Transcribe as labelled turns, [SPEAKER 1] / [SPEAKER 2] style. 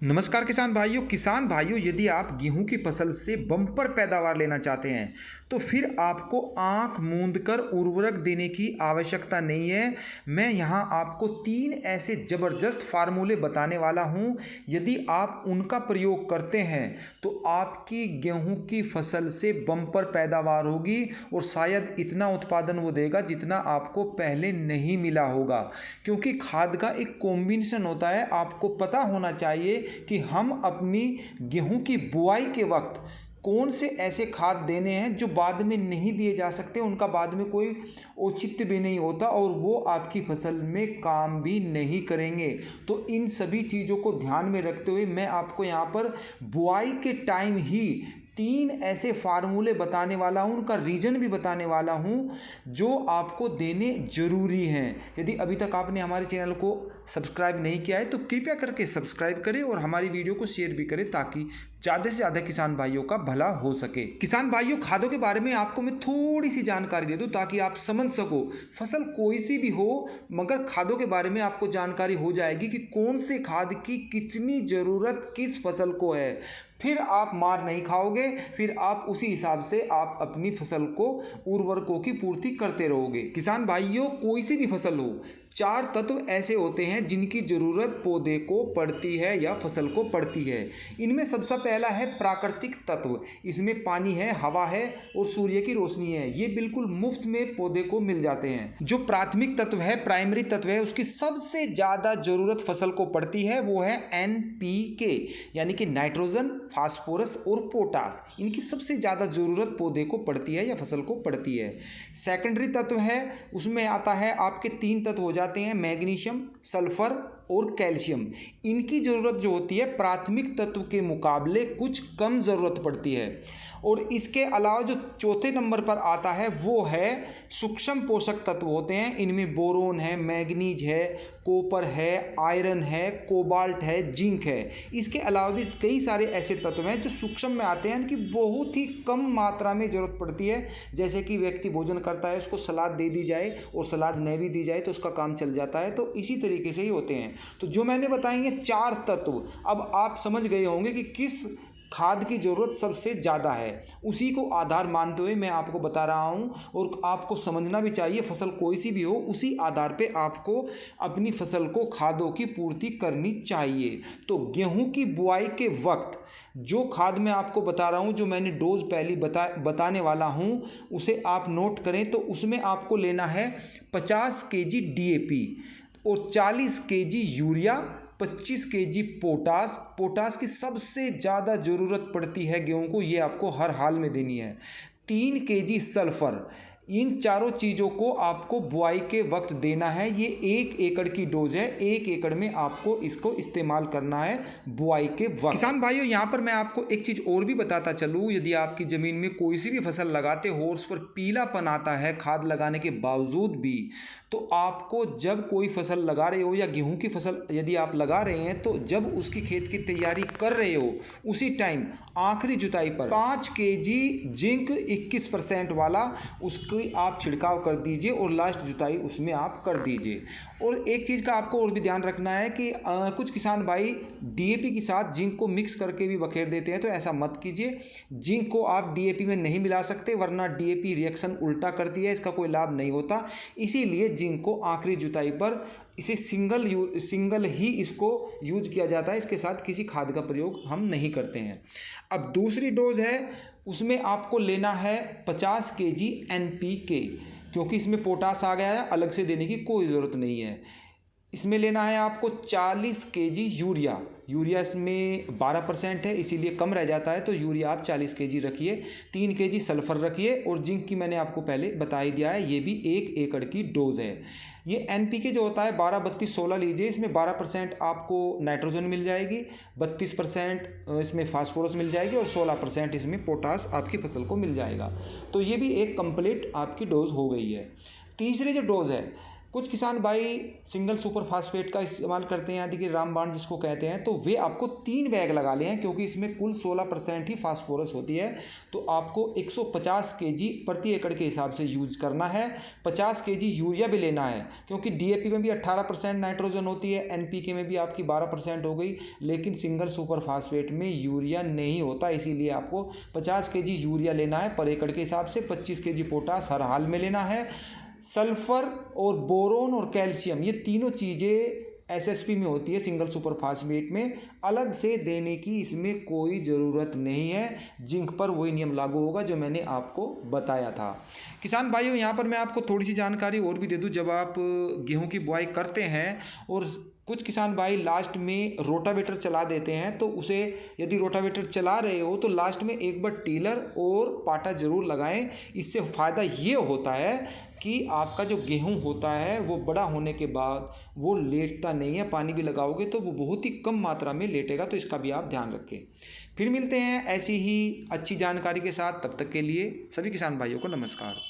[SPEAKER 1] नमस्कार किसान भाइयों यदि आप गेहूं की फसल से बम्पर पैदावार लेना चाहते हैं तो फिर आपको आंख मूंद कर उर्वरक देने की आवश्यकता नहीं है। मैं यहां आपको 3 ऐसे ज़बरदस्त फार्मूले बताने वाला हूं। यदि आप उनका प्रयोग करते हैं तो आपकी गेहूं की फसल से बम्पर पैदावार होगी और शायद इतना उत्पादन वो देगा जितना आपको पहले नहीं मिला होगा, क्योंकि खाद का एक कॉम्बिनेशन होता है। आपको पता होना चाहिए कि हम अपनी गेहूं की बुआई के वक्त कौन से ऐसे खाद देने हैं जो बाद में नहीं दिए जा सकते, उनका बाद में कोई औचित्य भी नहीं होता और वो आपकी फसल में काम भी नहीं करेंगे। तो इन सभी चीज़ों को ध्यान में रखते हुए मैं आपको यहाँ पर बुआई के टाइम ही 3 ऐसे फार्मूले बताने वाला हूँ, उनका रीज़न भी बताने वाला हूँ जो आपको देने ज़रूरी हैं। यदि अभी तक आपने हमारे चैनल को सब्सक्राइब नहीं किया है तो कृपया करके सब्सक्राइब करें और हमारी वीडियो को शेयर भी करें ताकि ज़्यादा से ज़्यादा किसान भाइयों का भला हो सके। किसान भाइयों, खादों के बारे में आपको मैं थोड़ी सी जानकारी दे दूं ताकि आप समझ सको। फसल कोई सी भी हो मगर खादों के बारे में आपको जानकारी हो जाएगी कि कौन से खाद की कितनी ज़रूरत किस फसल को है। फिर आप मार नहीं खाओगे, फिर आप उसी हिसाब से आप अपनी फसल को उर्वरकों की पूर्ति करते रहोगे। किसान भाइयों, कोई सी भी फसल हो, 4 तत्व ऐसे होते हैं जिनकी ज़रूरत पौधे को पड़ती है या फसल को पड़ती है। इनमें सबसे पहला है प्राकृतिक तत्व। इसमें पानी है, हवा है और सूर्य की रोशनी है। ये बिल्कुल मुफ्त में पौधे को मिल जाते हैं। जो प्राथमिक तत्व है, प्राइमरी तत्व है, उसकी सबसे ज़्यादा ज़रूरत फसल को पड़ती है वो है NPK, यानी कि नाइट्रोजन, फास्फोरस और पोटास। इनकी सबसे ज़्यादा ज़रूरत पौधे को पड़ती है या फसल को पड़ती है। सेकेंडरी तत्व है, उसमें आता है आपके 3 तत्व हो जाते हैं, मैग्नीशियम, सल्फर और कैल्शियम। इनकी ज़रूरत जो होती है प्राथमिक तत्व के मुकाबले कुछ कम ज़रूरत पड़ती है। और इसके अलावा जो चौथे नंबर पर आता है वो है सूक्ष्म पोषक तत्व होते हैं। इनमें बोरोन है, मैग्नीज है, कॉपर है, आयरन है, कोबाल्ट है, जिंक है। इसके अलावा भी कई सारे ऐसे तत्व हैं जो सूक्ष्म में आते हैं, इनकी बहुत ही कम मात्रा में ज़रूरत पड़ती है। जैसे कि व्यक्ति भोजन करता है, उसको सलाद दे दी जाए और सलाद नहीं भी दी जाए तो उसका काम चल जाता है। तो इसी तरीके से ही होते हैं। तो जो मैंने बताएंगे 4 तत्व, अब आप समझ गए होंगे कि किस खाद की ज़रूरत सबसे ज़्यादा है। उसी को आधार मानते हुए मैं आपको बता रहा हूँ और आपको समझना भी चाहिए। फसल कोई सी भी हो, उसी आधार पे आपको अपनी फसल को खादों की पूर्ति करनी चाहिए। तो गेहूं की बुआई के वक्त जो खाद मैं आपको बता रहा हूँ, जो मैंने डोज पहली बताने वाला हूँ, उसे आप नोट करें। तो उसमें आपको लेना है 50 kg DAP और 40 kg यूरिया, 25 kg पोटास की सबसे ज़्यादा ज़रूरत पड़ती है गेहूं को, ये आपको हर हाल में देनी है। 3 kg सल्फ़र। इन चारों चीज़ों को आपको बुआई के वक्त देना है। ये 1 एकड़ की डोज है। 1 एकड़ में आपको इसको इस्तेमाल करना है बुआई के वक्त। किसान भाइयों, यहाँ पर मैं आपको एक चीज़ और भी बताता चलूँ। यदि आपकी ज़मीन में कोई सी भी फसल लगाते हो और उस पर पीलापन आता है खाद लगाने के बावजूद भी, तो आपको जब कोई फसल लगा रहे हो या गेहूं की फसल यदि आप लगा रहे हैं, तो जब उसकी खेत की तैयारी कर रहे हो उसी टाइम आखिरी जुताई पर 5 kg जिंक 21% वाला उसकी आप छिड़काव कर दीजिए और लास्ट जुताई उसमें आप कर दीजिए। और एक चीज़ का आपको और भी ध्यान रखना है कि कुछ किसान भाई DAP के साथ जिंक को मिक्स करके भी बखेर देते हैं, तो ऐसा मत कीजिए। जिंक को आप DAP में नहीं मिला सकते, वरना DAP रिएक्शन उल्टा करती है, इसका कोई लाभ नहीं होता। इसीलिए जिंक को आखिरी जुताई पर इसे सिंगल ही इसको यूज किया जाता है। इसके साथ किसी खाद का प्रयोग हम नहीं करते हैं। अब दूसरी डोज है, उसमें आपको लेना है 50 kg NPK, क्योंकि इसमें पोटास आ गया है, अलग से देने की कोई ज़रूरत नहीं है। इसमें लेना है आपको 40 kg यूरिया इसमें 12% है, इसीलिए कम रह जाता है, तो यूरिया आप 40 kg रखिए। 3 kg सल्फ़र रखिए और जिंक की मैंने आपको पहले बता ही दिया है, ये भी 1 एकड़ की डोज है। ये NPK जो होता है 12, 32, 16 लीजिए। इसमें 12% आपको नाइट्रोजन मिल जाएगी, 32% इसमें फास्फोरस मिल जाएगी और 16% इसमें पोटास आपकी फसल को मिल जाएगा। तो ये भी एक कंप्लीट आपकी डोज हो गई है। तीसरी जो डोज है, कुछ किसान भाई सिंगल सुपर फास्फेट का इस्तेमाल करते हैं, यानी कि रामबाण जिसको कहते हैं, तो वे आपको 3 बैग लगा लें, क्योंकि इसमें कुल 16% ही फास्फोरस होती है। तो आपको 150 केजी प्रति एकड़ के हिसाब से यूज करना है। 50 केजी यूरिया भी लेना है, क्योंकि डीएपी में भी 18% नाइट्रोजन होती है, एनपीके में भी आपकी 12% हो गई, लेकिन सिंगल सुपर फास्फेट में यूरिया नहीं होता, इसीलिए आपको 50 केजी यूरिया लेना है पर एकड़ के हिसाब से। 25 केजी पोटास हर हाल में लेना है। सल्फर और बोरोन और कैल्शियम, ये तीनों चीज़ें एसएसपी में होती है, सिंगल सुपर फास्फेट में अलग से देने की इसमें कोई ज़रूरत नहीं है। जिंक पर वही नियम लागू होगा जो मैंने आपको बताया था। किसान भाइयों, यहाँ पर मैं आपको थोड़ी सी जानकारी और भी दे दूँ। जब आप गेहूं की बुआई करते हैं और कुछ किसान भाई लास्ट में रोटावेटर चला देते हैं, तो उसे यदि रोटावेटर चला रहे हो तो लास्ट में एक बार टीलर और पाटा ज़रूर लगाएं। इससे फ़ायदा ये होता है कि आपका जो गेहूं होता है वो बड़ा होने के बाद वो लेटता नहीं है। पानी भी लगाओगे तो वो बहुत ही कम मात्रा में लेटेगा, तो इसका भी आप ध्यान रखें। फिर मिलते हैं ऐसी ही अच्छी जानकारी के साथ, तब तक के लिए सभी किसान भाइयों को नमस्कार।